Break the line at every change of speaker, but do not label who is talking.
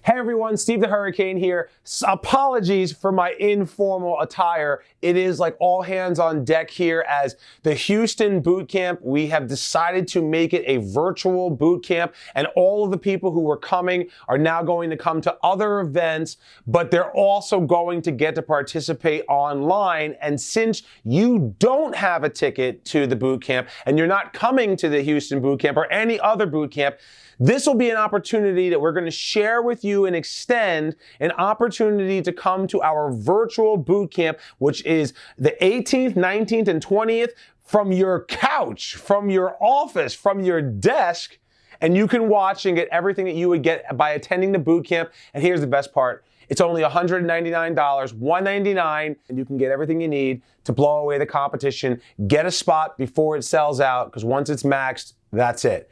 Hey everyone, Steve the Hurricane here. Apologies for my informal attire. It is like all hands on deck here as the Houston boot camp. We have decided to make it a virtual boot camp, and all of the people who were coming are now going to come to other events, but they're also going to get to participate online. And since you don't have a ticket to the boot camp and you're not coming to the Houston boot camp or any other boot camp, this will be an opportunity that we're going to share with you and extend an opportunity to come to our virtual boot camp, which is the 18th, 19th, and 20th from your couch, from your office, from your desk, and you can watch and get everything that you would get by attending the boot camp. And here's the best part. It's only $199, $199, and you can get everything you need to blow away the competition. Get a spot before it sells out, because once it's maxed, that's it.